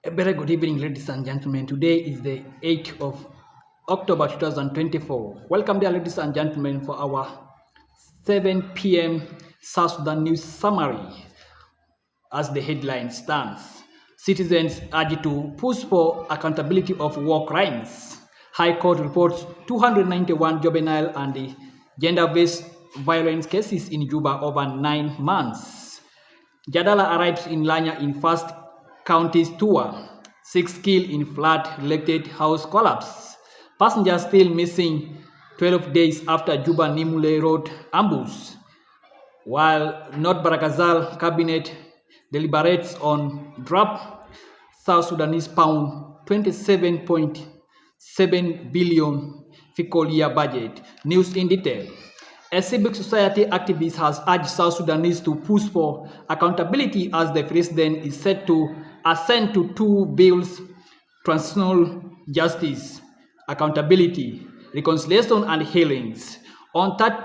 A very good evening, ladies and gentlemen. Today is the 8th of October 2024. Welcome, dear ladies and gentlemen, for our 7 p.m. South Sudan news summary. As the headline stands, citizens urged to push for accountability of war crimes. High Court reports 291 juvenile and gender-based violence cases in Juba over 9 months. Jadala arrives in Lanya in first county's tour. 6 killed in flood-related house collapse. Passengers still missing 12 days after Juba Nimule Road ambush. While North Barakazal cabinet deliberates on drop South Sudanese pound 27.7 billion fiscal year budget. News in detail. A civic society activist has urged South Sudanese to push for accountability as the president is set to assent to 2 bills: transitional justice, accountability, reconciliation, and healings. On 3rd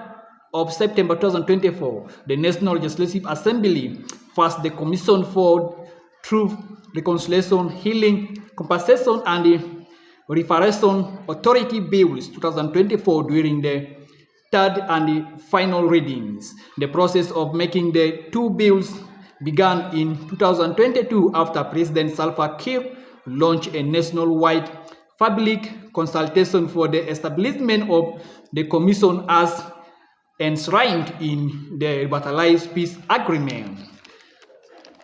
of September 2024, the National Legislative Assembly passed the Commission for Truth, Reconciliation, Healing, Compensation, and Reparation Authority Bills 2024 during the third and final readings. The process of making the 2 bills began in 2022 after President Salva Kiir launched a nationwide public consultation for the establishment of the Commission as enshrined in the revitalized peace agreement.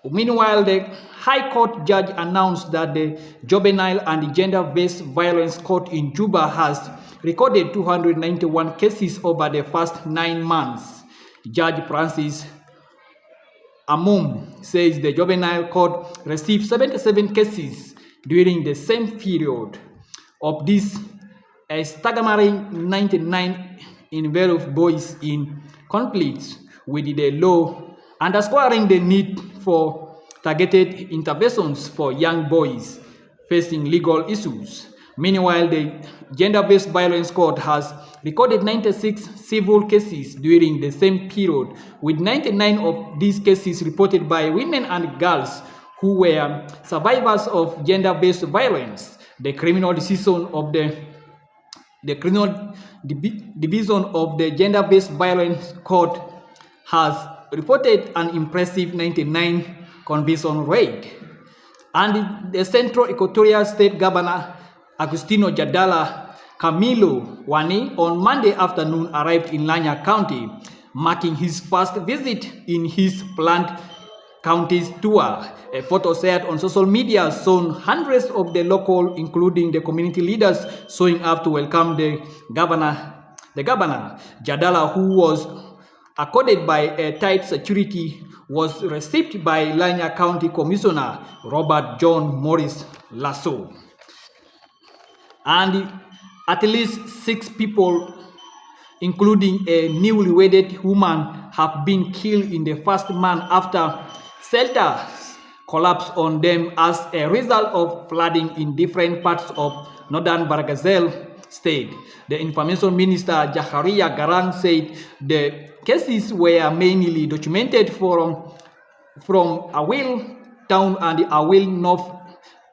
Meanwhile, the High Court judge announced that the Juvenile and Gender-Based Violence Court in Juba has recorded 291 cases over the first 9 months. Judge Francis Amum says the Juvenile Court received 77 cases during the same period. Of these, a staggering 99 involved boys in conflicts with the law, underscoring the need for targeted interventions for young boys facing legal issues. Meanwhile, the Gender-Based Violence Court has recorded 96 civil cases during the same period, with 99 of these cases reported by women and girls who were survivors of gender-based violence. The criminal division of the Gender-Based Violence Court has reported an impressive 99 conviction rate. And the Central Equatorial State Governor Agustino Jadala Camilo Wani on Monday afternoon arrived in Lanya County, marking his first visit in his planned county's tour. A photo shared on social media showed hundreds of the local, including the community leaders, showing up to welcome the governor. Jadala, who was accorded by a tight security, was received by Lanya County Commissioner Robert John Morris Lasso. And at least 6 people, including a newly wedded woman, have been killed in the first month after shelters collapsed on them as a result of flooding in different parts of northern Barakazal state. The Information Minister Jaharia Garang said the cases were mainly documented from Awil Town and Awil North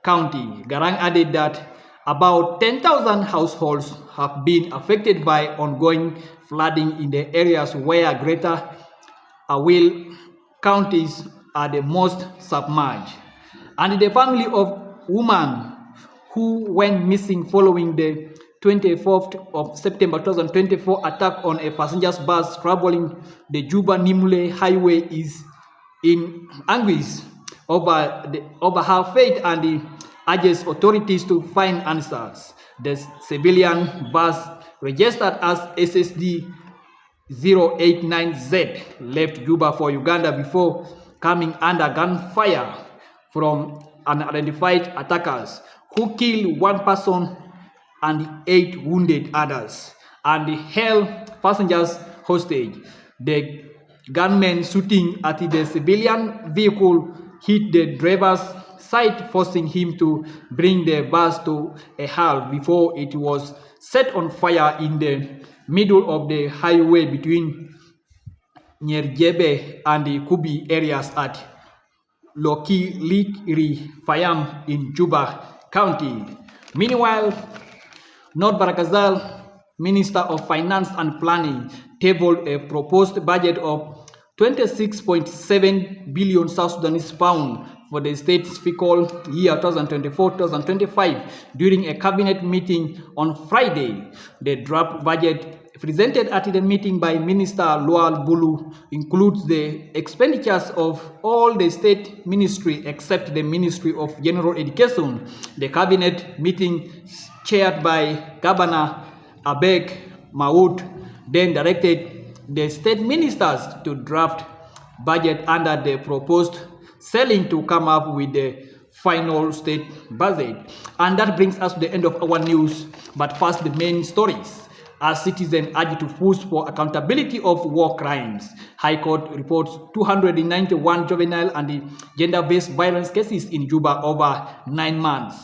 County. Garang added that about 10,000 households have been affected by ongoing flooding in the areas where Greater Awil counties are the most submerged. And the family of woman who went missing following the 24th of September 2024 attack on a passenger bus traveling the Juba-Nimule highway is in anguish over her fate and urges authorities to find answers. The civilian bus, registered as SSD 089Z, left Juba for Uganda before coming under gunfire from unidentified attackers who killed 1 person and 8 wounded others and held passengers hostage. The gunmen shooting at the civilian vehicle hit the driver's side, forcing him to bring the bus to a halt before it was set on fire in the middle of the highway between Nyerjebe and the Kubi areas at Lokiri Fayam in Juba County. Meanwhile, North Barakazal, Minister of Finance and Planning, tabled a proposed budget of 26.7 billion South Sudanese pound for the state's fiscal year 2024-2025 during a cabinet meeting on Friday. The draft budget presented at the meeting by Minister Lual Bulu includes the expenditures of all the state ministries except the Ministry of General Education. The cabinet meeting, chaired by Governor Abeg Maud, then directed the state ministers to draft budget under the proposed ceiling to come up with the final state budget. And that brings us to the end of our news. But first, the main stories. As citizens urged to push for accountability of war crimes, High Court reports 291 juvenile and gender-based violence cases in Juba over 9 months.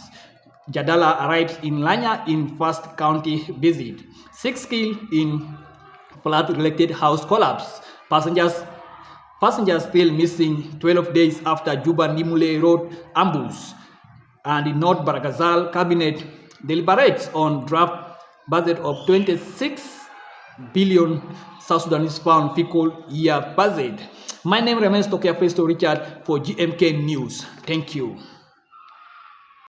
Jadala arrives in Lanya in first county visit. 6 killed in flood-related house collapse. Passengers still missing 12 days after Juba Nimule Road ambush. And the North Barakazal cabinet deliberates on draft budget of 26 billion South Sudanese pound fiscal year budget. My name remains Tokia Festo Richard for GMK News. Thank you.